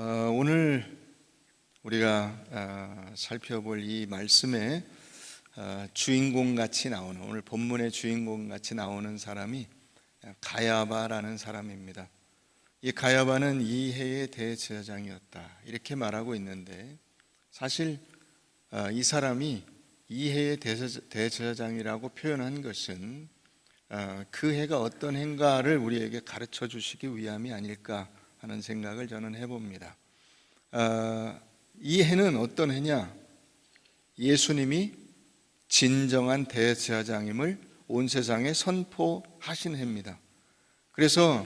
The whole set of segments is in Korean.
오늘 우리가 살펴볼 이 말씀의 주인공같이 나오는, 오늘 본문의 주인공같이 나오는 사람이 가야바라는 사람입니다. 이 가야바는 이 해의 대제사장이었다, 이렇게 말하고 있는데, 사실 이 사람이 이 해의 대제사장이라고 표현한 것은 그 해가 어떤 해인가를 우리에게 가르쳐 주시기 위함이 아닐까 하는 생각을 저는 해봅니다. 이 해는 어떤 해냐? 예수님이 진정한 대제사장임을 온 세상에 선포하신 해입니다. 그래서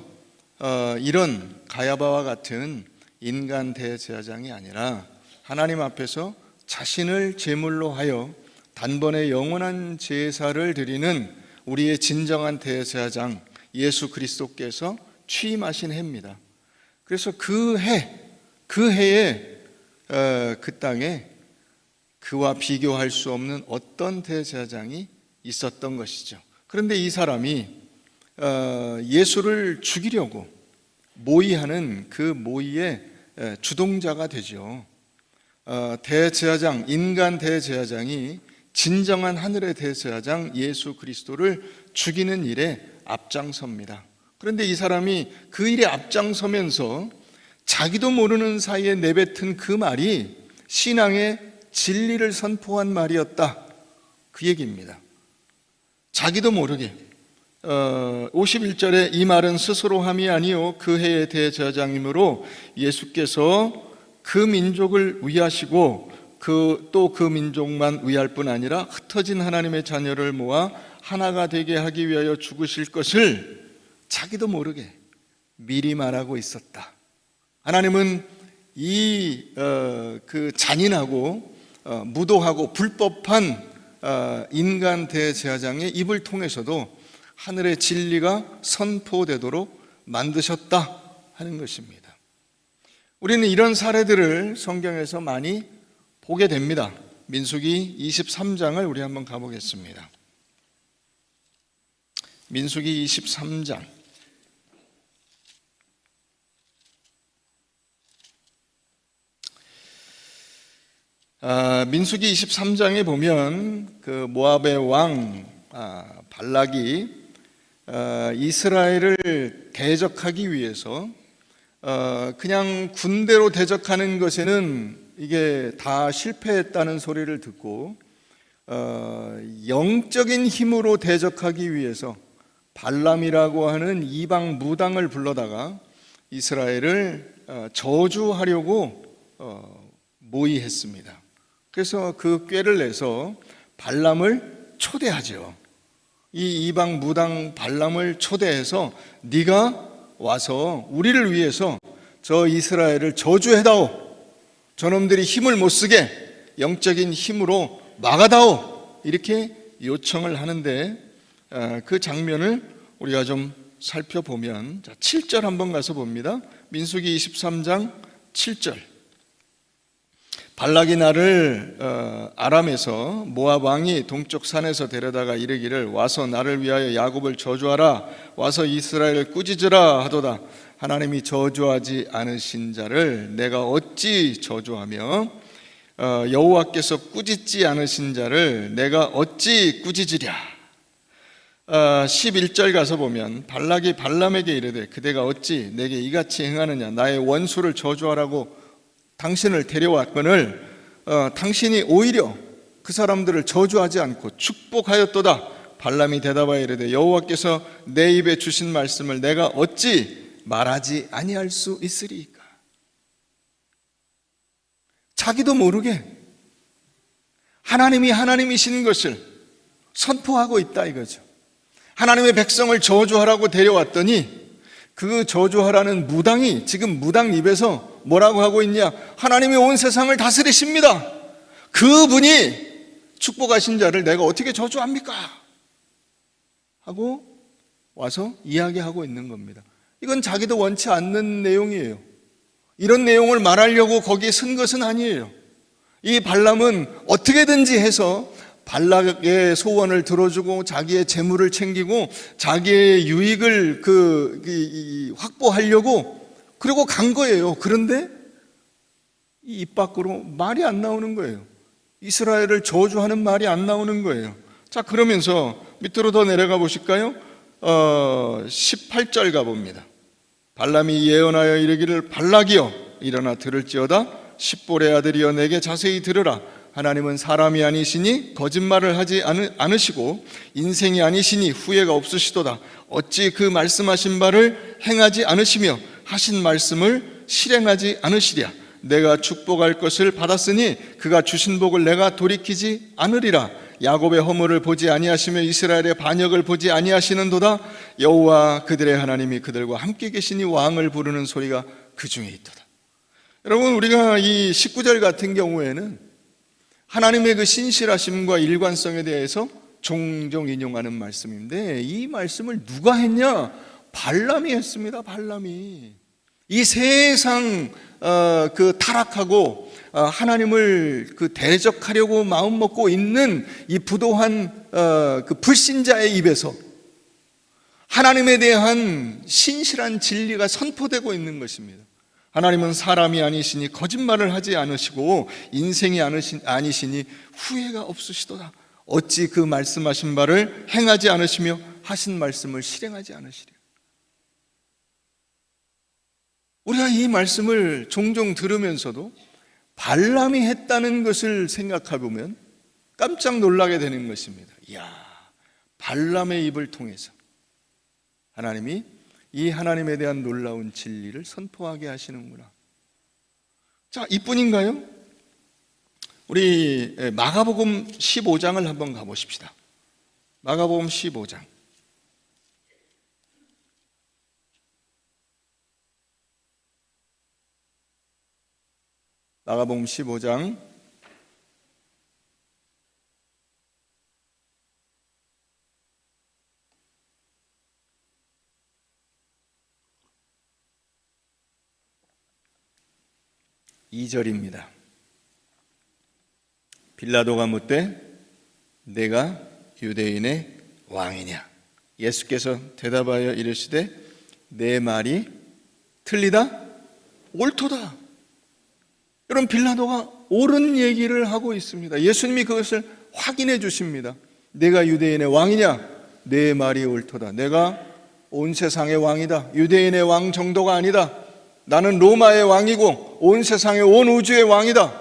이런 가야바와 같은 인간 대제사장이 아니라 하나님 앞에서 자신을 제물로 하여 단번에 영원한 제사를 드리는 우리의 진정한 대제사장 예수 그리스도께서 취임하신 해입니다. 그래서 그 해에 그 땅에 그와 비교할 수 없는 어떤 대제사장이 있었던 것이죠. 그런데 이 사람이 예수를 죽이려고 모의하는 그 모의의 주동자가 되죠. 대제사장, 인간 대제사장이 진정한 하늘의 대제사장 예수 그리스도를 죽이는 일에 앞장섭니다. 그런데 이 사람이 그 일에 앞장서면서 자기도 모르는 사이에 내뱉은 그 말이 신앙의 진리를 선포한 말이었다, 그 얘기입니다. 자기도 모르게 51절에 이 말은 스스로 함이 아니요 그 해의 대제사장이므로 예수께서 그 민족을 위하시고 또 그 민족만 위할 뿐 아니라 흩어진 하나님의 자녀를 모아 하나가 되게 하기 위하여 죽으실 것을 자기도 모르게 미리 말하고 있었다. 하나님은 그 잔인하고 무도하고 불법한 인간 대제사장의 입을 통해서도 하늘의 진리가 선포되도록 만드셨다 하는 것입니다. 우리는 이런 사례들을 성경에서 많이 보게 됩니다. 민수기 23장을 우리 한번 가보겠습니다. 민수기 23장. 민수기 23장에 보면 그 모압의 왕 발락이 이스라엘을 대적하기 위해서 그냥 군대로 대적하는 것에는 이게 다 실패했다는 소리를 듣고 영적인 힘으로 대적하기 위해서 발람이라고 하는 이방 무당을 불러다가 이스라엘을 저주하려고 모의했습니다. 그래서 그 꾀를 내서 발람을 초대하죠. 이 이방 무당 발람을 초대해서 네가 와서 우리를 위해서 저 이스라엘을 저주해다오, 저놈들이 힘을 못 쓰게 영적인 힘으로 막아다오, 이렇게 요청을 하는데 그 장면을 우리가 좀 살펴보면 7절 한번 가서 봅니다. 민수기 23장 7절. 발락이 나를 아람에서 모압 왕이 동쪽 산에서 데려다가 이르기를 와서 나를 위하여 야곱을 저주하라, 와서 이스라엘을 꾸짖으라 하도다. 하나님이 저주하지 않으신 자를 내가 어찌 저주하며 여호와께서 꾸짖지 않으신 자를 내가 어찌 꾸짖으랴. 11절 가서 보면 발락이 발람에게 이르되 그대가 어찌 내게 이같이 행하느냐, 나의 원수를 저주하라고 당신을 데려왔거늘 당신이 오히려 그 사람들을 저주하지 않고 축복하였도다. 발람이 대답하여 이르되 여호와께서 내 입에 주신 말씀을 내가 어찌 말하지 아니할 수 있으리이까. 자기도 모르게 하나님이 하나님이신 것을 선포하고 있다 이거죠. 하나님의 백성을 저주하라고 데려왔더니 그 저주하라는 무당이 지금 무당 입에서 뭐라고 하고 있냐? 하나님이 온 세상을 다스리십니다. 그분이 축복하신 자를 내가 어떻게 저주합니까? 하고 와서 이야기하고 있는 겁니다. 이건 자기도 원치 않는 내용이에요. 이런 내용을 말하려고 거기에 쓴 것은 아니에요. 이 발람은 어떻게든지 해서 발락의 소원을 들어주고 자기의 재물을 챙기고 자기의 유익을 확보하려고 그리고 간 거예요. 그런데 입 밖으로 말이 안 나오는 거예요. 이스라엘을 저주하는 말이 안 나오는 거예요. 자, 그러면서 밑으로 더 내려가 보실까요? 18절 가봅니다. 발람이 예언하여 이르기를 발락이여 일어나 들을지어다. 십볼의 아들이여 내게 자세히 들으라. 하나님은 사람이 아니시니 거짓말을 하지 않으시고 인생이 아니시니 후회가 없으시도다. 어찌 그 말씀하신 바를 행하지 않으시며 하신 말씀을 실행하지 않으시랴. 내가 축복할 것을 받았으니 그가 주신 복을 내가 돌이키지 않으리라. 야곱의 허물을 보지 아니하시며 이스라엘의 반역을 보지 아니하시는도다. 여호와 그들의 하나님이 그들과 함께 계시니 왕을 부르는 소리가 그 중에 있도다. 여러분, 우리가 이 19절 같은 경우에는 하나님의 그 신실하심과 일관성에 대해서 종종 인용하는 말씀인데, 이 말씀을 누가 했냐? 발람이 했습니다. 발람이. 이 세상 그 타락하고 하나님을 그 대적하려고 마음 먹고 있는 이 부도한 그 불신자의 입에서 하나님에 대한 신실한 진리가 선포되고 있는 것입니다. 하나님은 사람이 아니시니 거짓말을 하지 않으시고 인생이 아니시니 후회가 없으시도다. 어찌 그 말씀하신 바를 행하지 않으시며 하신 말씀을 실행하지 않으시랴. 우리가 이 말씀을 종종 들으면서도 발람이 했다는 것을 생각해 보면 깜짝 놀라게 되는 것입니다. 이야, 발람의 입을 통해서 하나님이 이 하나님에 대한 놀라운 진리를 선포하게 하시는구나. 자, 이뿐인가요? 우리 마가복음 15장을 한번 가보십시다. 마가복음 15장. 마가복음 15장 2절입니다. 빌라도가 묻되 내가 유대인의 왕이냐? 예수께서 대답하여 이르시되 내 말이 틀리다? 옳도다. 여러분, 빌라도가 옳은 얘기를 하고 있습니다. 예수님이 그것을 확인해 주십니다. 내가 유대인의 왕이냐? 내 말이 옳도다. 내가 온 세상의 왕이다. 유대인의 왕 정도가 아니다. 나는 로마의 왕이고 온 세상의 온 우주의 왕이다.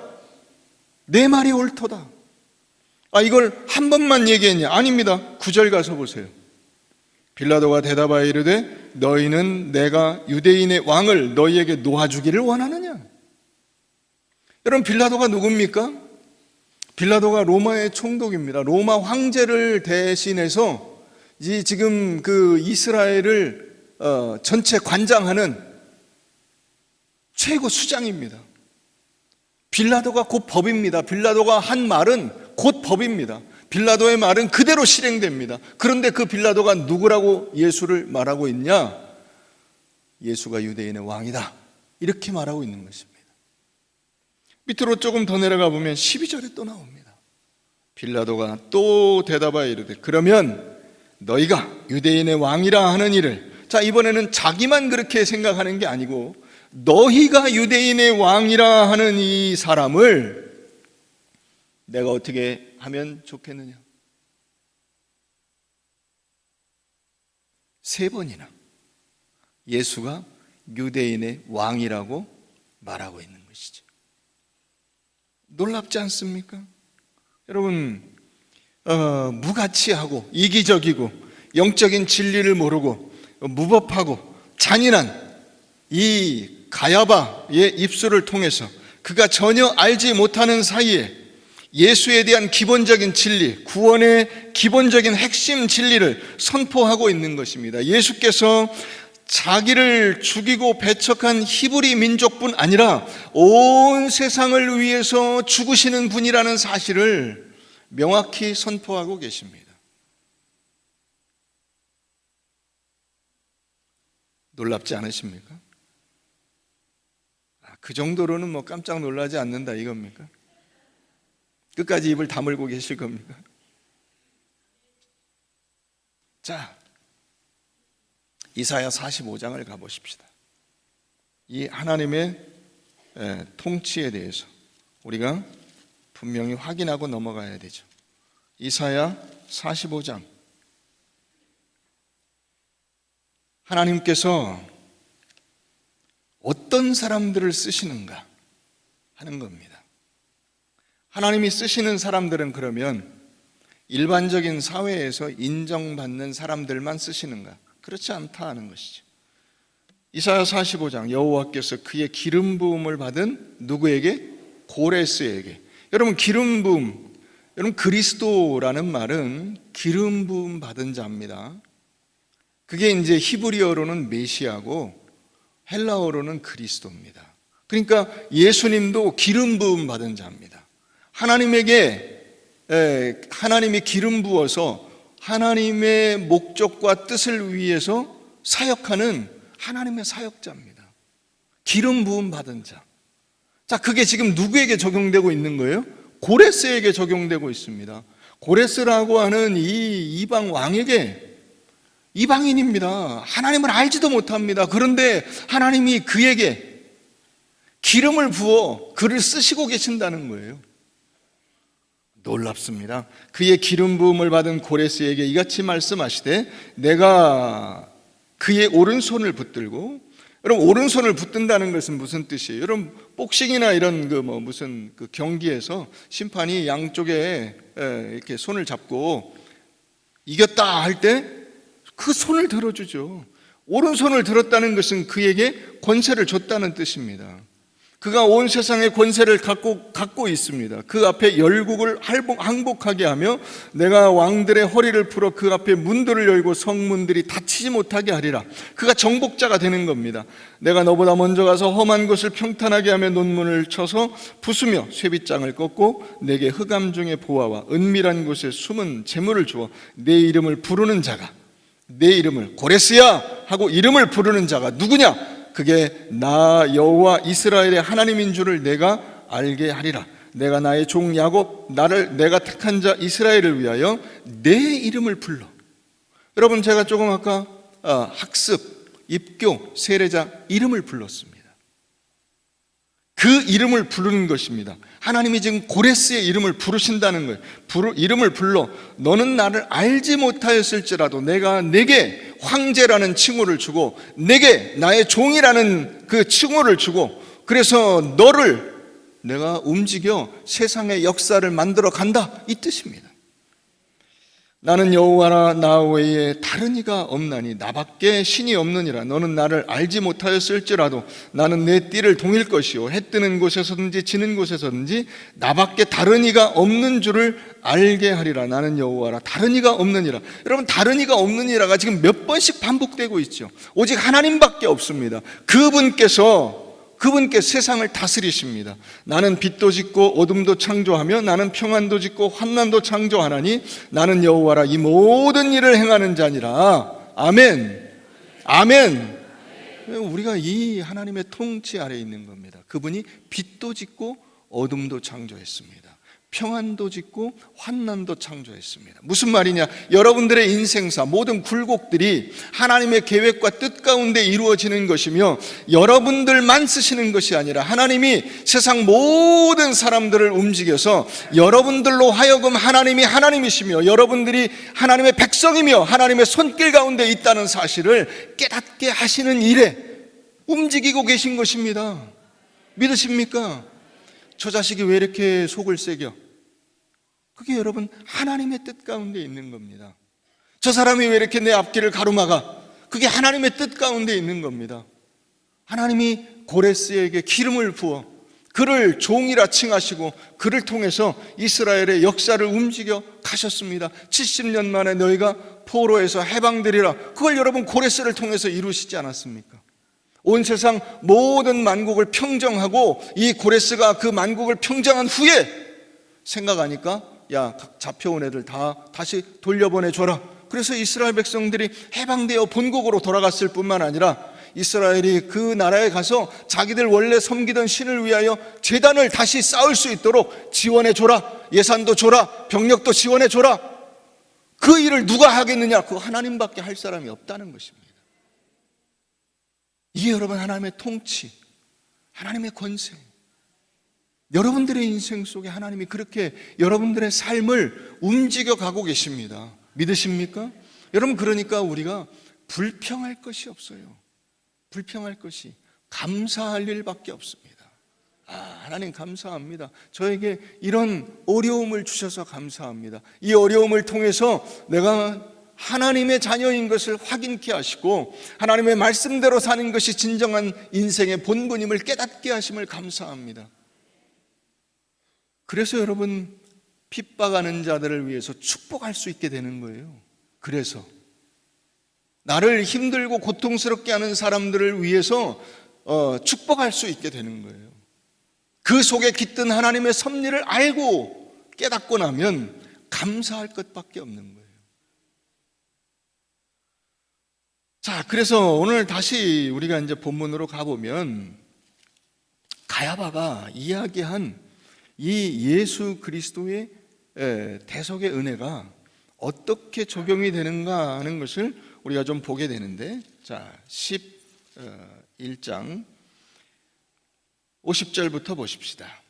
내 말이 옳도다. 이걸 한 번만 얘기했냐? 아닙니다. 9절 가서 보세요. 빌라도가 대답하여 이르되 너희는 내가 유대인의 왕을 너희에게 놓아주기를 원하느냐? 여러분, 빌라도가 누굽니까? 빌라도가 로마의 총독입니다. 로마 황제를 대신해서 지금 그 이스라엘을 전체 관장하는 최고 수장입니다. 빌라도가 곧 법입니다. 빌라도가 한 말은 곧 법입니다. 빌라도의 말은 그대로 실행됩니다. 그런데 그 빌라도가 누구라고 예수를 말하고 있냐? 예수가 유대인의 왕이다. 이렇게 말하고 있는 것입니다. 밑으로 조금 더 내려가 보면 12절에 또 나옵니다. 빌라도가 또 대답하여 이르되 그러면 너희가 유대인의 왕이라 하는 일을, 자, 이번에는 자기만 그렇게 생각하는 게 아니고 너희가 유대인의 왕이라 하는 이 사람을 내가 어떻게 하면 좋겠느냐? 3번이나 예수가 유대인의 왕이라고 말하고 있는 것이죠. 놀랍지 않습니까? 여러분, 무가치하고 이기적이고 영적인 진리를 모르고 무법하고 잔인한 이 가야바의 입술을 통해서 그가 전혀 알지 못하는 사이에 예수에 대한 기본적인 진리, 구원의 기본적인 핵심 진리를 선포하고 있는 것입니다. 예수께서 자기를 죽이고 배척한 히브리 민족뿐 아니라 온 세상을 위해서 죽으시는 분이라는 사실을 명확히 선포하고 계십니다. 놀랍지 않으십니까? 그 정도로는 뭐 깜짝 놀라지 않는다 이겁니까? 끝까지 입을 다물고 계실 겁니까? 자, 이사야 45장을 가보십시다. 이 하나님의 통치에 대해서 우리가 분명히 확인하고 넘어가야 되죠. 이사야 45장. 하나님께서 어떤 사람들을 쓰시는가 하는 겁니다. 하나님이 쓰시는 사람들은 그러면 일반적인 사회에서 인정받는 사람들만 쓰시는가? 그렇지 않다 하는 것이죠. 이사야 45장, 여호와께서 그의 기름 부음을 받은 누구에게? 고레스에게. 여러분, 기름 부음, 여러분, 그리스도라는 말은 기름 부음 받은 자입니다. 그게 이제 히브리어로는 메시아고 헬라어로는 그리스도입니다. 그러니까 예수님도 기름 부음 받은 자입니다. 하나님이 기름 부어서 하나님의 목적과 뜻을 위해서 사역하는 하나님의 사역자입니다. 기름 부음 받은 자. 자, 그게 지금 누구에게 적용되고 있는 거예요? 고레스에게 적용되고 있습니다. 고레스라고 하는 이 이방 왕에게, 이방인입니다. 하나님을 알지도 못합니다. 그런데 하나님이 그에게 기름을 부어 그를 쓰시고 계신다는 거예요. 놀랍습니다. 그의 기름 부음을 받은 고레스에게 이같이 말씀하시되 내가 그의 오른손을 붙들고, 여러분, 오른손을 붙든다는 것은 무슨 뜻이에요? 여러분, 복싱이나 이런 무슨 경기에서 심판이 양쪽에 이렇게 손을 잡고 이겼다 할 때 그 손을 들어주죠. 오른손을 들었다는 것은 그에게 권세를 줬다는 뜻입니다. 그가 온 세상의 권세를 갖고 있습니다. 그 앞에 열국을 항복하게 하며 내가 왕들의 허리를 풀어 그 앞에 문들을 열고 성문들이 닫히지 못하게 하리라. 그가 정복자가 되는 겁니다. 내가 너보다 먼저 가서 험한 곳을 평탄하게 하며 논문을 쳐서 부수며 쇠빗장을 꺾고 내게 흑암 중의 보화와 은밀한 곳에 숨은 재물을 주어 내 이름을 부르는 자가, 내 이름을 고레스야 하고 이름을 부르는 자가 누구냐? 그게 나 여호와 이스라엘의 하나님인 줄을 내가 알게 하리라. 내가 나의 종 야곱, 나를 내가 택한 자 이스라엘을 위하여 내 이름을 불러. 여러분, 제가 조금 아까 학습, 입교, 세례자 이름을 불렀습니다. 그 이름을 부르는 것입니다. 하나님이 지금 고레스의 이름을 부르신다는 거예요. 이름을 불러 너는 나를 알지 못하였을지라도 내가 내게 황제라는 칭호를 주고 내게 나의 종이라는 그 칭호를 주고, 그래서 너를 내가 움직여 세상의 역사를 만들어 간다, 이 뜻입니다. 나는 여호와라, 나 외에 다른 이가 없나니 나밖에 신이 없느니라. 너는 나를 알지 못하였을지라도 나는 내 띠를 동일 것이요 해 뜨는 곳에서든지 지는 곳에서든지 나밖에 다른 이가 없는 줄을 알게 하리라. 나는 여호와라, 다른 이가 없느니라. 여러분, 다른 이가 없느니라가 지금 몇 번씩 반복되고 있죠. 오직 하나님밖에 없습니다. 그분께 세상을 다스리십니다. 나는 빛도 짓고 어둠도 창조하며 나는 평안도 짓고 환난도 창조하나니 나는 여호와라, 이 모든 일을 행하는 자니라. 아멘. 아멘. 우리가 이 하나님의 통치 아래에 있는 겁니다. 그분이 빛도 짓고 어둠도 창조했습니다. 평안도 짓고 환난도 창조했습니다. 무슨 말이냐? 여러분들의 인생사 모든 굴곡들이 하나님의 계획과 뜻 가운데 이루어지는 것이며 여러분들만 쓰시는 것이 아니라 하나님이 세상 모든 사람들을 움직여서 여러분들로 하여금 하나님이 하나님이시며 여러분들이 하나님의 백성이며 하나님의 손길 가운데 있다는 사실을 깨닫게 하시는 일에 움직이고 계신 것입니다. 믿으십니까? 저 자식이 왜 이렇게 속을 새겨? 그게 여러분 하나님의 뜻 가운데 있는 겁니다. 저 사람이 왜 이렇게 내 앞길을 가로막아? 그게 하나님의 뜻 가운데 있는 겁니다. 하나님이 고레스에게 기름을 부어 그를 종이라 칭하시고 그를 통해서 이스라엘의 역사를 움직여 가셨습니다. 70년 만에 너희가 포로에서 해방되리라. 그걸 여러분 고레스를 통해서 이루시지 않았습니까? 온 세상 모든 만국을 평정하고 이 고레스가 그 만국을 평정한 후에 생각하니까 야, 잡혀온 애들 다시 돌려보내줘라. 그래서 이스라엘 백성들이 해방되어 본국으로 돌아갔을 뿐만 아니라 이스라엘이 그 나라에 가서 자기들 원래 섬기던 신을 위하여 제단을 다시 쌓을 수 있도록 지원해줘라. 예산도 줘라. 병력도 지원해줘라. 그 일을 누가 하겠느냐? 그거 하나님밖에 할 사람이 없다는 것입니다. 이게 여러분 하나님의 통치, 하나님의 권세. 여러분들의 인생 속에 하나님이 그렇게 여러분들의 삶을 움직여 가고 계십니다. 믿으십니까? 여러분, 그러니까 우리가 불평할 것이 없어요. 불평할 것이, 감사할 일밖에 없습니다. 하나님 감사합니다. 저에게 이런 어려움을 주셔서 감사합니다. 이 어려움을 통해서 내가 하나님의 자녀인 것을 확인케 하시고 하나님의 말씀대로 사는 것이 진정한 인생의 본분임을 깨닫게 하심을 감사합니다. 그래서 여러분, 핍박하는 자들을 위해서 축복할 수 있게 되는 거예요. 그래서 나를 힘들고 고통스럽게 하는 사람들을 위해서 축복할 수 있게 되는 거예요. 그 속에 깃든 하나님의 섭리를 알고 깨닫고 나면 감사할 것밖에 없는 거예요. 자, 그래서 오늘 다시 우리가 이제 본문으로 가보면 가야바가 이야기한 이 예수 그리스도의 대속의 은혜가 어떻게 적용이 되는가 하는 것을 우리가 좀 보게 되는데, 자, 11장 50절부터 보십시다.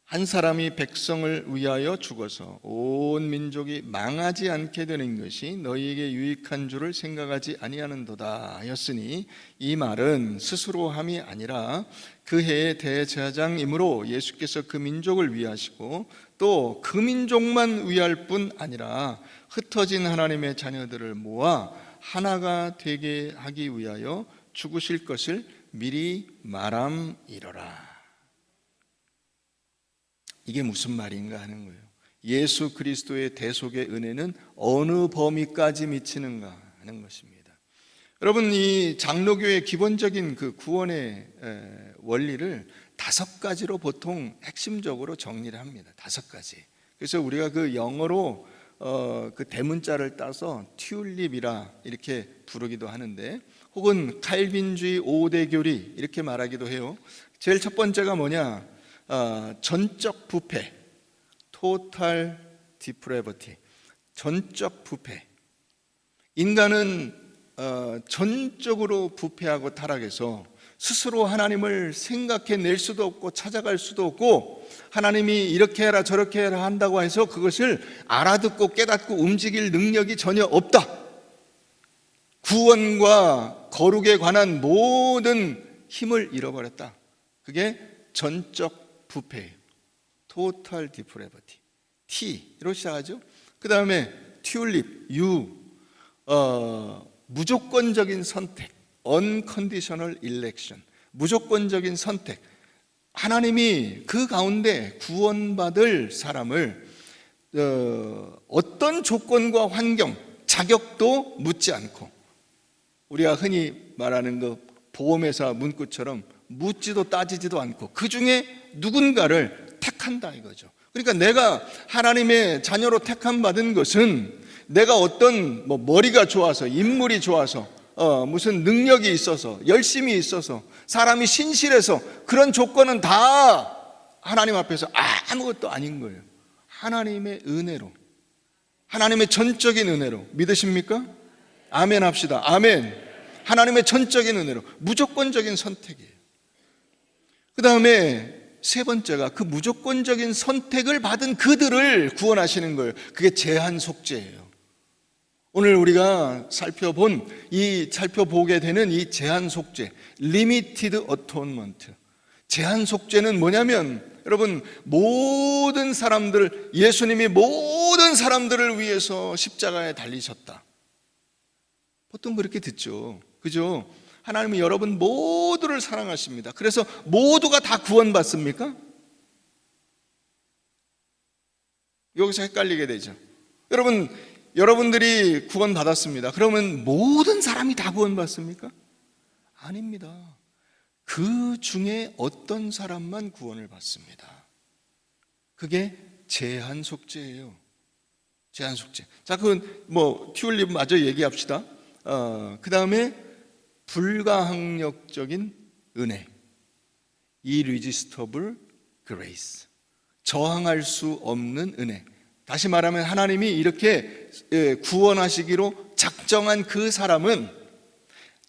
한 사람이 백성을 위하여 죽어서 온 민족이 망하지 않게 되는 것이 너희에게 유익한 줄을 생각하지 아니하는도다 하였으니, 이 말은 스스로 함이 아니라 그 해의 대제사장이므로 예수께서 그 민족을 위하시고 또 그 민족만 위할 뿐 아니라 흩어진 하나님의 자녀들을 모아 하나가 되게 하기 위하여 죽으실 것을 미리 말함이로라. 이게 무슨 말인가 하는 거예요. 예수 그리스도의 대속의 은혜는 어느 범위까지 미치는가 하는 것입니다. 여러분, 이 장로교의 기본적인 그 구원의 원리를 5가지로 보통 핵심적으로 정리를 합니다. 5가지. 그래서 우리가 그 영어로 그 대문자를 따서 튤립이라 이렇게 부르기도 하는데, 혹은 칼빈주의 5대 교리 이렇게 말하기도 해요. 제일 첫 번째가 뭐냐? 전적 부패, total depravity, 전적 부패. 인간은 전적으로 부패하고 타락해서 스스로 하나님을 생각해낼 수도 없고 찾아갈 수도 없고, 하나님이 이렇게 해라 저렇게 해라 한다고 해서 그것을 알아듣고 깨닫고 움직일 능력이 전혀 없다. 구원과 거룩에 관한 모든 힘을 잃어버렸다. 그게 전적 부패예요. total depravity. T로 시작하죠. 그 다음에 튤립, U, 무조건적인 선택, unconditional election, 무조건적인 선택. 하나님이 그 가운데 구원받을 사람을 어떤 조건과 환경, 자격도 묻지 않고, 우리가 흔히 말하는 그 보험회사 문구처럼 묻지도 따지지도 않고 그 중에 누군가를 택한다 이거죠. 그러니까 내가 하나님의 자녀로 택함 받은 것은 내가 어떤 머리가 좋아서, 인물이 좋아서, 무슨 능력이 있어서, 열심이 있어서, 사람이 신실해서, 그런 조건은 다 하나님 앞에서 아무것도 아닌 거예요. 하나님의 은혜로, 하나님의 전적인 은혜로. 믿으십니까? 아멘 합시다. 아멘. 하나님의 전적인 은혜로, 무조건적인 선택이에요. 그 다음에 세 번째가 그 무조건적인 선택을 받은 그들을 구원하시는 거예요. 그게 제한 속죄예요. 오늘 우리가 살펴보게 되는 이 제한 속죄, limited atonement. 제한 속죄는 뭐냐면, 여러분, 모든 사람들, 예수님이 모든 사람들을 위해서 십자가에 달리셨다. 보통 그렇게 듣죠. 그죠? 하나님은 여러분 모두를 사랑하십니다. 그래서 모두가 다 구원받습니까? 여기서 헷갈리게 되죠. 여러분들이 구원받았습니다. 그러면 모든 사람이 다 구원받습니까? 아닙니다. 그 중에 어떤 사람만 구원을 받습니다. 그게 제한 속죄예요. 제한 속죄. 자, 그건 튤립 마저 얘기합시다. 그 다음에 불가항력적인 은혜, irresistible grace, 저항할 수 없는 은혜. 다시 말하면 하나님이 이렇게 구원하시기로 작정한 그 사람은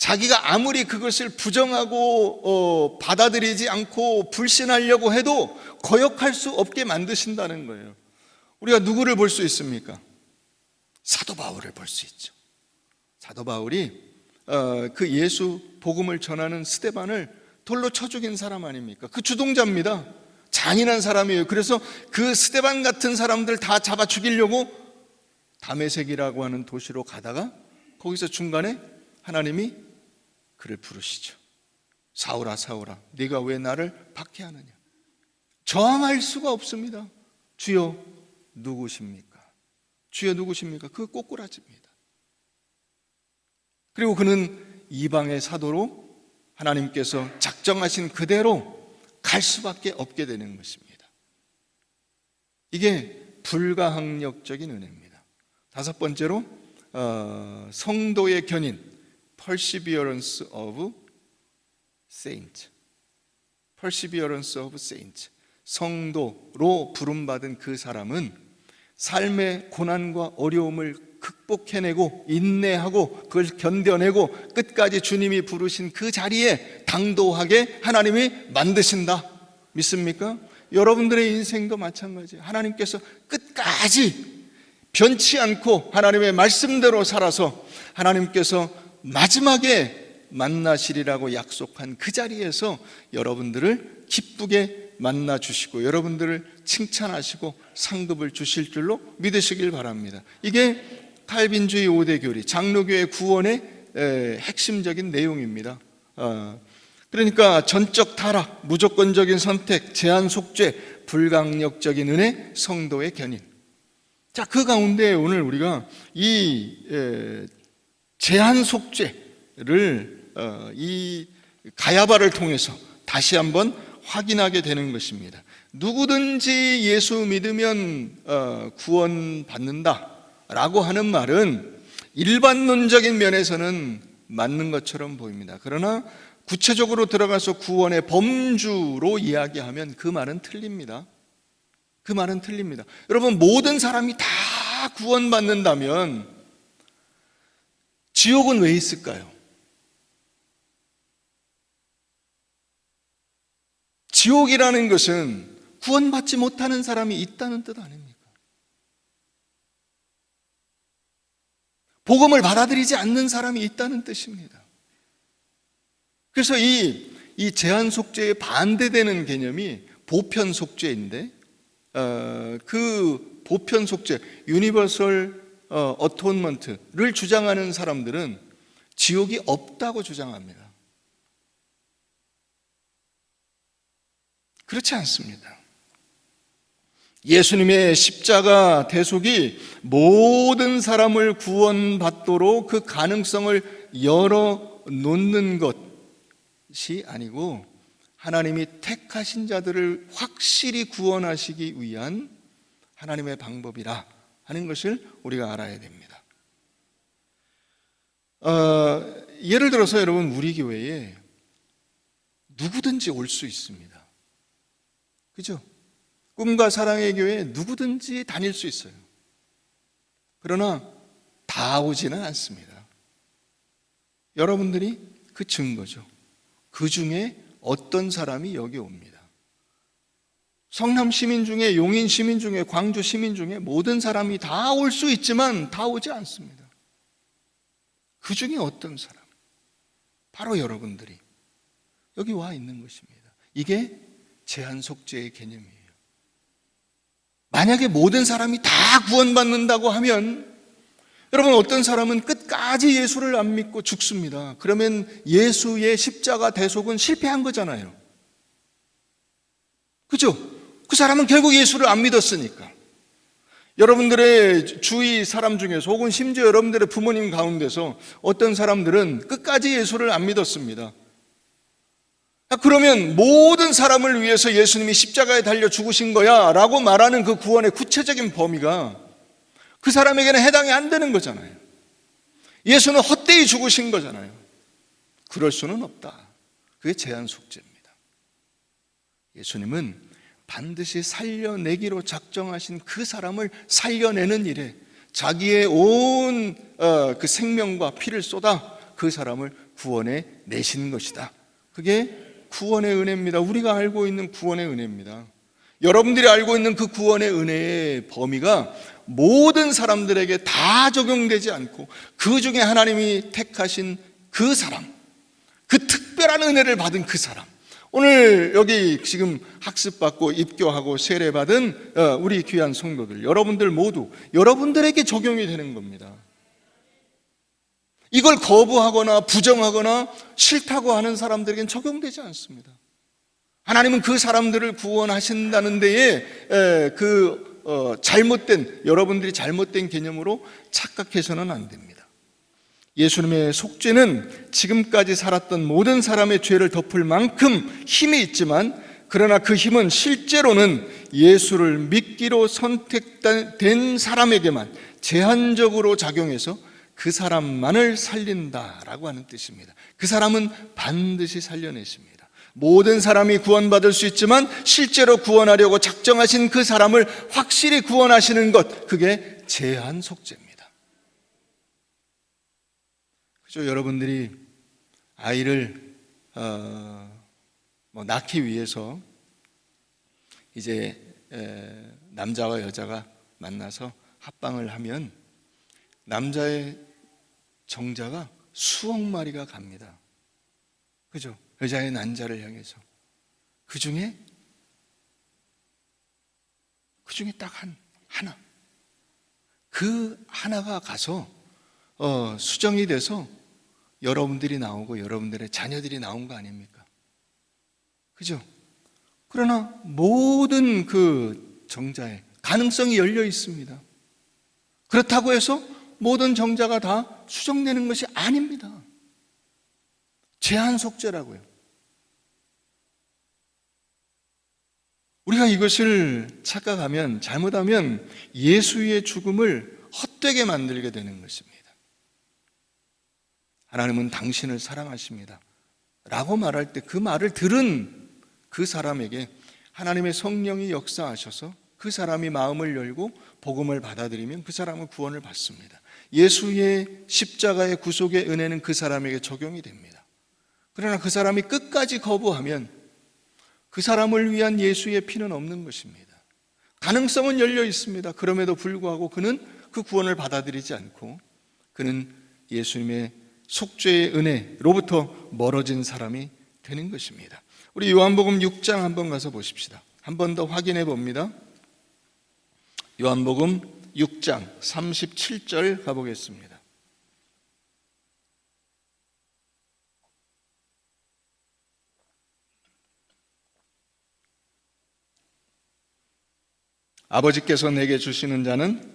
자기가 아무리 그것을 부정하고 받아들이지 않고 불신하려고 해도 거역할 수 없게 만드신다는 거예요. 우리가 누구를 볼 수 있습니까? 사도 바울을 볼 수 있죠. 사도 바울이 그 예수 복음을 전하는 스데반을 돌로 쳐 죽인 사람 아닙니까? 그 주동자입니다. 잔인한 사람이에요. 그래서 그 스데반 같은 사람들 다 잡아 죽이려고 다메섹이라고 하는 도시로 가다가 거기서 중간에 하나님이 그를 부르시죠. 사울아 사울아 네가 왜 나를 박해하느냐. 저항할 수가 없습니다. 주여 누구십니까? 주여 누구십니까? 그 꼬꾸라집니다. 그리고 그는 이방의 사도로 하나님께서 작정하신 그대로 갈 수밖에 없게 되는 것입니다. 이게 불가항력적인 은혜입니다. 다섯 번째로 성도의 견인, Perseverance of Saints. Perseverance of Saints. 성도로 부름받은 그 사람은 삶의 고난과 어려움을 극복해내고 인내하고 그걸 견뎌내고 끝까지 주님이 부르신 그 자리에 당도하게 하나님이 만드신다. 믿습니까? 여러분들의 인생도 마찬가지예요. 하나님께서 끝까지 변치 않고 하나님의 말씀대로 살아서 하나님께서 마지막에 만나시리라고 약속한 그 자리에서 여러분들을 기쁘게 만나 주시고 여러분들을 칭찬하시고 상급을 주실 줄로 믿으시길 바랍니다. 이게 칼빈주의 5대 교리, 장로교의 구원의 핵심적인 내용입니다. 그러니까 전적 타락, 무조건적인 선택, 제한 속죄, 불강력적인 은혜, 성도의 견인. 자, 그 가운데 오늘 우리가 이 제한 속죄를 이 가야바를 통해서 다시 한번 확인하게 되는 것입니다. 누구든지 예수 믿으면 구원받는다 라고 하는 말은 일반론적인 면에서는 맞는 것처럼 보입니다. 그러나 구체적으로 들어가서 구원의 범주로 이야기하면 그 말은 틀립니다. 그 말은 틀립니다. 여러분, 모든 사람이 다 구원받는다면 지옥은 왜 있을까요? 지옥이라는 것은 구원받지 못하는 사람이 있다는 뜻 아닙니까? 복음을 받아들이지 않는 사람이 있다는 뜻입니다. 그래서 이 제한 속죄에 반대되는 개념이 보편 속죄인데 그 보편 속죄, 유니버설 어톤먼트를 주장하는 사람들은 지옥이 없다고 주장합니다. 그렇지 않습니다. 예수님의 십자가 대속이 모든 사람을 구원받도록 그 가능성을 열어놓는 것이 아니고 하나님이 택하신 자들을 확실히 구원하시기 위한 하나님의 방법이라 하는 것을 우리가 알아야 됩니다. 예를 들어서 여러분, 우리 교회에 누구든지 올 수 있습니다. 그죠? 꿈과 사랑의 교회에 누구든지 다닐 수 있어요. 그러나 다 오지는 않습니다. 여러분들이 그 증거죠. 그 중에 어떤 사람이 여기 옵니다. 성남 시민 중에, 용인 시민 중에, 광주 시민 중에 모든 사람이 다 올 수 있지만 다 오지 않습니다. 그 중에 어떤 사람? 바로 여러분들이 여기 와 있는 것입니다. 이게 제한 속죄의 개념이에요. 만약에 모든 사람이 다 구원받는다고 하면 여러분, 어떤 사람은 끝까지 예수를 안 믿고 죽습니다. 그러면 예수의 십자가 대속은 실패한 거잖아요. 그죠? 그 사람은 결국 예수를 안 믿었으니까. 여러분들의 주위 사람 중에서 혹은 심지어 여러분들의 부모님 가운데서 어떤 사람들은 끝까지 예수를 안 믿었습니다. 그러면 모든 사람을 위해서 예수님이 십자가에 달려 죽으신 거야 라고 말하는 그 구원의 구체적인 범위가 그 사람에게는 해당이 안 되는 거잖아요. 예수는 헛되이 죽으신 거잖아요. 그럴 수는 없다. 그게 제한 속죄입니다. 예수님은 반드시 살려내기로 작정하신 그 사람을 살려내는 일에 자기의 온 그 생명과 피를 쏟아 그 사람을 구원해 내신 것이다. 그게 구원의 은혜입니다. 우리가 알고 있는 구원의 은혜입니다. 여러분들이 알고 있는 그 구원의 은혜의 범위가 모든 사람들에게 다 적용되지 않고 그 중에 하나님이 택하신 그 사람, 그 특별한 은혜를 받은 그 사람, 오늘 여기 지금 학습받고 입교하고 세례받은 우리 귀한 성도들, 여러분들 모두 여러분들에게 적용이 되는 겁니다. 이걸 거부하거나 부정하거나 싫다고 하는 사람들에게는 적용되지 않습니다. 하나님은 그 사람들을 구원하신다는 데에 여러분들이 잘못된 개념으로 착각해서는 안 됩니다. 예수님의 속죄는 지금까지 살았던 모든 사람의 죄를 덮을 만큼 힘이 있지만, 그러나 그 힘은 실제로는 예수를 믿기로 선택된 사람에게만 제한적으로 작용해서 그 사람만을 살린다라고 하는 뜻입니다. 그 사람은 반드시 살려내십니다. 모든 사람이 구원받을 수 있지만 실제로 구원하려고 작정하신 그 사람을 확실히 구원하시는 것, 그게 제한 속죄입니다. 그죠? 여러분들이 아이를 낳기 위해서 이제 남자와 여자가 만나서 합방을 하면 남자의 정자가 수억 마리가 갑니다. 그죠? 여자의 난자를 향해서. 그 중에 딱 하나. 그 하나가 가서 수정이 돼서 여러분들이 나오고 여러분들의 자녀들이 나온 거 아닙니까? 그죠? 그러나 모든 그 정자에 가능성이 열려 있습니다. 그렇다고 해서 모든 정자가 다 수정되는 것이 아닙니다. 제한 속죄라고요. 우리가 이것을 착각하면, 잘못하면 예수의 죽음을 헛되게 만들게 되는 것입니다. 하나님은 당신을 사랑하십니다 라고 말할 때 그 말을 들은 그 사람에게 하나님의 성령이 역사하셔서 그 사람이 마음을 열고 복음을 받아들이면 그 사람은 구원을 받습니다. 예수의 십자가의 구속의 은혜는 그 사람에게 적용이 됩니다. 그러나 그 사람이 끝까지 거부하면 그 사람을 위한 예수의 피는 없는 것입니다. 가능성은 열려 있습니다. 그럼에도 불구하고 그는 그 구원을 받아들이지 않고 그는 예수님의 속죄의 은혜로부터 멀어진 사람이 되는 것입니다. 우리 요한복음 6장 한번 가서 보십시다. 한 번 더 확인해 봅니다. 요한복음 6장 37절 가보겠습니다. 아버지께서 내게 주시는 자는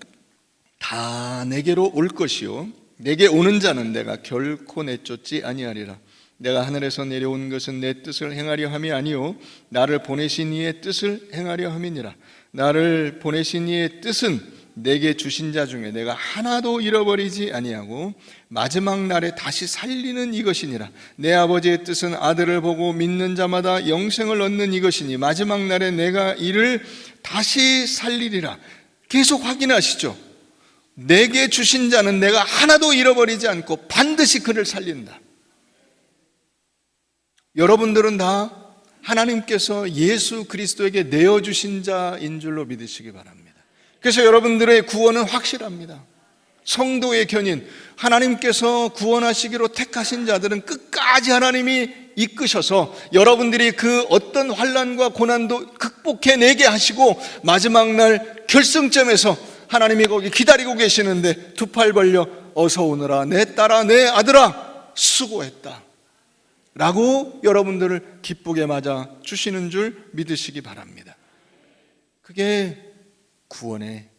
다 내게로 올 것이요 내게 오는 자는 내가 결코 내쫓지 아니하리라. 내가 하늘에서 내려온 것은 내 뜻을 행하려 함이 아니요 나를 보내신 이의 뜻을 행하려 함이니라. 나를 보내신 이의 뜻은 내게 주신 자 중에 내가 하나도 잃어버리지 아니하고 마지막 날에 다시 살리는 이것이니라. 내 아버지의 뜻은 아들을 보고 믿는 자마다 영생을 얻는 이것이니 마지막 날에 내가 이를 다시 살리리라. 계속 확인하시죠. 내게 주신 자는 내가 하나도 잃어버리지 않고 반드시 그를 살린다. 여러분들은 다 하나님께서 예수 그리스도에게 내어주신 자인 줄로 믿으시기 바랍니다. 그래서 여러분들의 구원은 확실합니다. 성도의 견인, 하나님께서 구원하시기로 택하신 자들은 끝까지 하나님이 이끄셔서 여러분들이 그 어떤 환난과 고난도 극복해내게 하시고 마지막 날 결승점에서 하나님이 거기 기다리고 계시는데 두 팔 벌려 어서 오너라 내 딸아 내 아들아 수고했다 라고 여러분들을 기쁘게 맞아 주시는 줄 믿으시기 바랍니다. 그게 구원의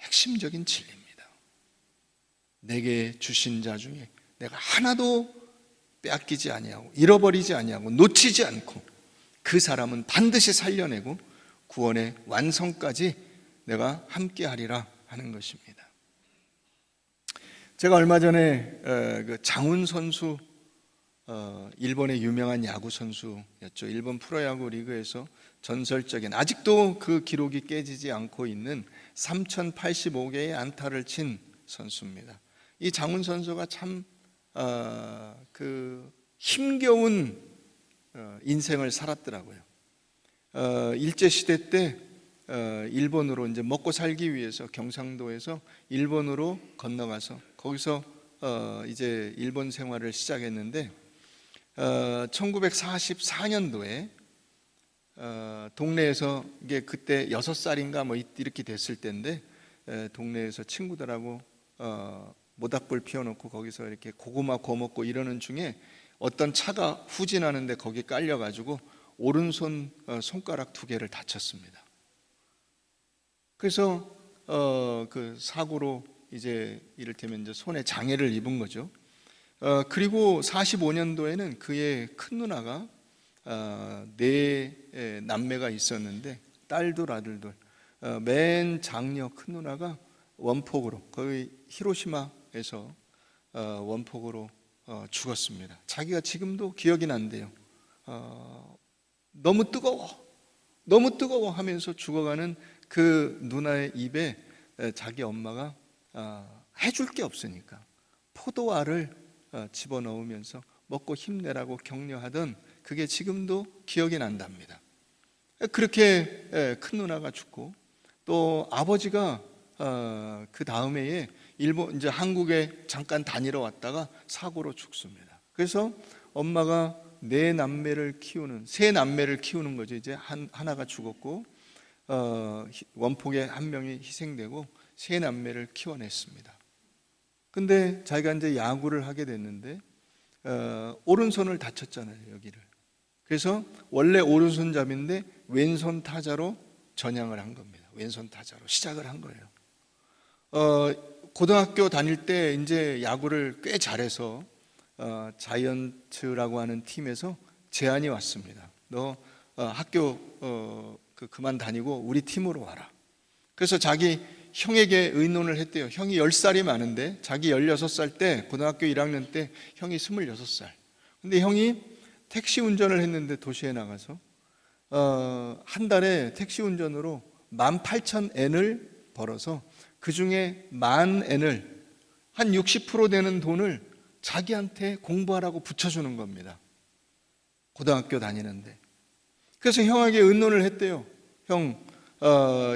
핵심적인 진리입니다. 내게 주신 자 중에 내가 하나도 빼앗기지 아니하고 잃어버리지 아니하고 놓치지 않고 그 사람은 반드시 살려내고 구원의 완성까지 내가 함께하리라 하는 것입니다. 제가 얼마 전에 그 장훈 선수, 일본의 유명한 야구 선수였죠. 일본 프로야구 리그에서 전설적인, 아직도 그 기록이 깨지지 않고 있는 3085개의 안타를 친 선수입니다. 이 장훈 선수가 참 그 힘겨운 인생을 살았더라고요. 일제 시대 때 일본으로 이제 먹고 살기 위해서 경상도에서 일본으로 건너가서 거기서 이제 일본 생활을 시작했는데 1944년도에 동네에서 이게 그때 6살인가 뭐 이렇게 됐을 때인데 동네에서 친구들하고 모닥불 피워놓고 거기서 이렇게 고구마 구워 먹고 이러는 중에 어떤 차가 후진하는데 거기 깔려가지고 오른손 손가락 2개를 다쳤습니다. 그래서 그 사고로 이제 이를테면 이제 손에 장애를 입은 거죠. 그리고 45년도에는 그의 큰 누나가 4 남매가 있었는데 딸들 아들들 맨 장녀 큰 누나가 원폭으로 거의 히로시마에서 원폭으로 죽었습니다. 자기가 지금도 기억이 난대요. 너무 뜨거워 하면서 죽어가는 그 누나의 입에 자기 엄마가 해줄 게 없으니까 포도알을 집어넣으면서 먹고 힘내라고 격려하던 그게 지금도 기억이 난답니다. 그렇게 큰 누나가 죽고 또 아버지가 그 다음 해에 일본 이제 한국에 잠깐 다니러 왔다가 사고로 죽습니다. 그래서 엄마가 4남매를 키우는 3남매를 키우는 거죠. 이제 하나가 죽었고 원폭에 1명이 희생되고 3남매를 키워냈습니다. 근데 자기가 이제 야구를 하게 됐는데 오른손을 다쳤잖아요, 여기를. 그래서 원래 오른손잡이인데 왼손 타자로 전향을 한 겁니다. 왼손 타자로 시작을 한 거예요. 고등학교 다닐 때 이제 야구를 꽤 잘해서 자이언츠라고 하는 팀에서 제안이 왔습니다. 너 학교 그만 다니고 우리 팀으로 와라. 그래서 자기 형에게 의논을 했대요. 형이 10살이 많은데 자기 16살 때 고등학교 1학년 때 형이 26살. 근데 형이 택시 운전을 했는데 도시에 나가서 한 달에 택시 운전으로 18,000엔을 벌어서 그 중에 10,000엔을 한 60% 되는 돈을 자기한테 공부하라고 붙여주는 겁니다. 고등학교 다니는데. 그래서 형에게 의논을 했대요. 형,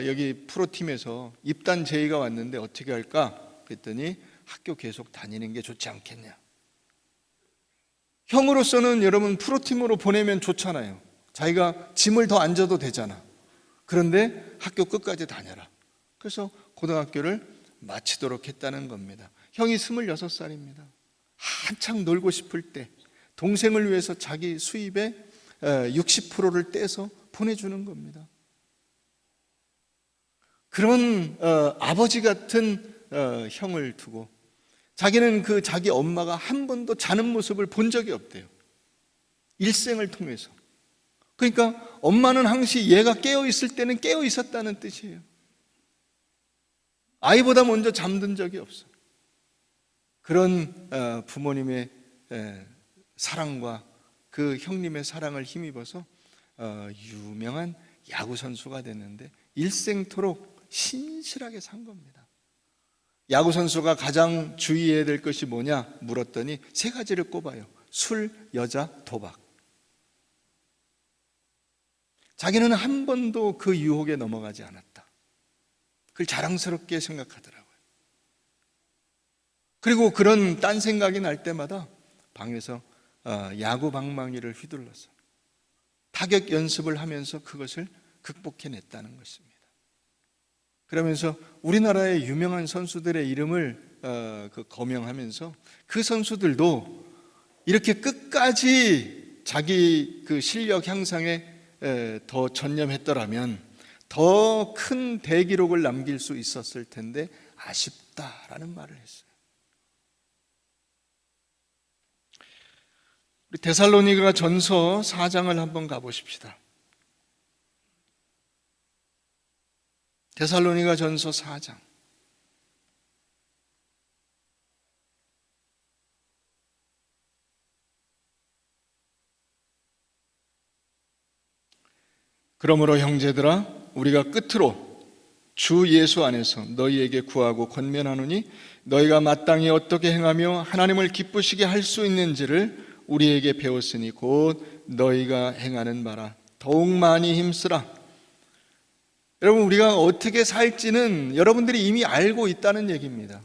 여기 프로팀에서 입단 제의가 왔는데 어떻게 할까? 그랬더니 학교 계속 다니는 게 좋지 않겠냐. 형으로서는 여러분 프로팀으로 보내면 좋잖아요. 자기가 짐을 더 안 져도 되잖아. 그런데 학교 끝까지 다녀라. 그래서 고등학교를 마치도록 했다는 겁니다. 형이 26살입니다. 한창 놀고 싶을 때 동생을 위해서 자기 수입의 60%를 떼서 보내주는 겁니다. 그런 아버지 같은 형을 두고 자기는 그 자기 엄마가 한 번도 자는 모습을 본 적이 없대요. 일생을 통해서. 그러니까 엄마는 항시 얘가 깨어 있을 때는 깨어 있었다는 뜻이에요. 아이보다 먼저 잠든 적이 없어. 그런 부모님의 사랑과 그 형님의 사랑을 힘입어서 유명한 야구 선수가 됐는데 일생토록 신실하게 산 겁니다. 야구 선수가 가장 주의해야 될 것이 뭐냐 물었더니 3가지를 꼽아요. 술, 여자, 도박. 자기는 한 번도 그 유혹에 넘어가지 않았다. 그걸 자랑스럽게 생각하더라고요. 그리고 그런 딴 생각이 날 때마다 방에서 야구 방망이를 휘둘러서 타격 연습을 하면서 그것을 극복해냈다는 것입니다. 그러면서 우리나라의 유명한 선수들의 이름을 거명하면서 그 선수들도 이렇게 끝까지 자기 그 실력 향상에 더 전념했더라면 더 큰 대기록을 남길 수 있었을 텐데 아쉽다라는 말을 했어요. 우리 데살로니가 전서 4장을 한번 가보십시다. 데살로니가 전서 4장. 그러므로 형제들아 우리가 끝으로 주 예수 안에서 너희에게 구하고 권면하노니 너희가 마땅히 어떻게 행하며 하나님을 기쁘시게 할 수 있는지를 우리에게 배웠으니 곧 너희가 행하는 바라 더욱 많이 힘쓰라. 여러분, 우리가 어떻게 살지는 여러분들이 이미 알고 있다는 얘기입니다.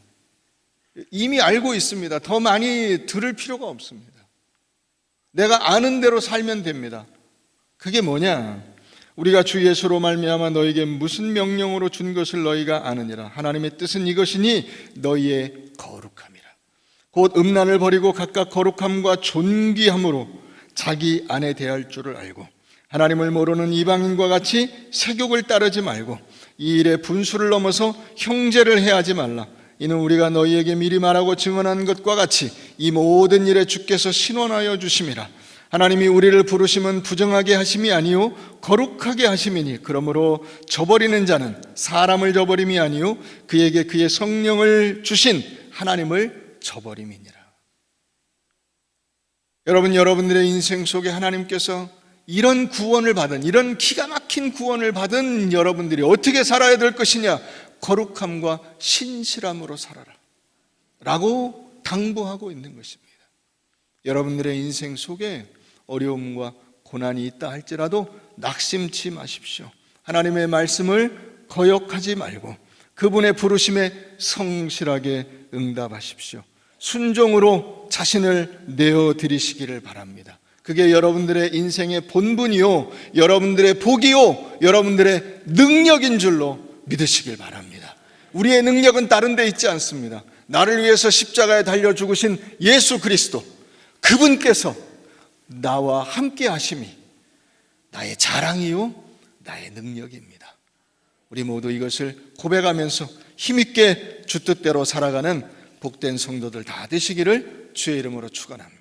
이미 알고 있습니다. 더 많이 들을 필요가 없습니다. 내가 아는 대로 살면 됩니다. 그게 뭐냐? 우리가 주 예수로 말미암아 너희에게 무슨 명령으로 준 것을 너희가 아느니라. 하나님의 뜻은 이것이니 너희의 거룩함이라. 곧 음란을 버리고 각각 거룩함과 존귀함으로 자기 아내 대할 줄을 알고 하나님을 모르는 이방인과 같이 세욕을 따르지 말고 이 일에 분수를 넘어서 형제를 해하지 말라. 이는 우리가 너희에게 미리 말하고 증언한 것과 같이 이 모든 일에 주께서 신원하여 주심이라. 하나님이 우리를 부르심은 부정하게 하심이 아니요 거룩하게 하심이니 그러므로 저버리는 자는 사람을 저버림이 아니요 그에게 그의 성령을 주신 하나님을 저버림이니라. 여러분들의 인생 속에 하나님께서 이런 구원을 받은, 이런 기가 막힌 구원을 받은 여러분들이 어떻게 살아야 될 것이냐? 거룩함과 신실함으로 살아라 라고 당부하고 있는 것입니다. 여러분들의 인생 속에 어려움과 고난이 있다 할지라도 낙심치 마십시오. 하나님의 말씀을 거역하지 말고 그분의 부르심에 성실하게 응답하십시오. 순종으로 자신을 내어드리시기를 바랍니다. 그게 여러분들의 인생의 본분이요, 여러분들의 복이요, 여러분들의 능력인 줄로 믿으시길 바랍니다. 우리의 능력은 다른 데 있지 않습니다. 나를 위해서 십자가에 달려 죽으신 예수 그리스도, 그분께서 나와 함께 하심이 나의 자랑이요 나의 능력입니다. 우리 모두 이것을 고백하면서 힘있게 주 뜻대로 살아가는 복된 성도들 다 되시기를 주의 이름으로 축원합니다.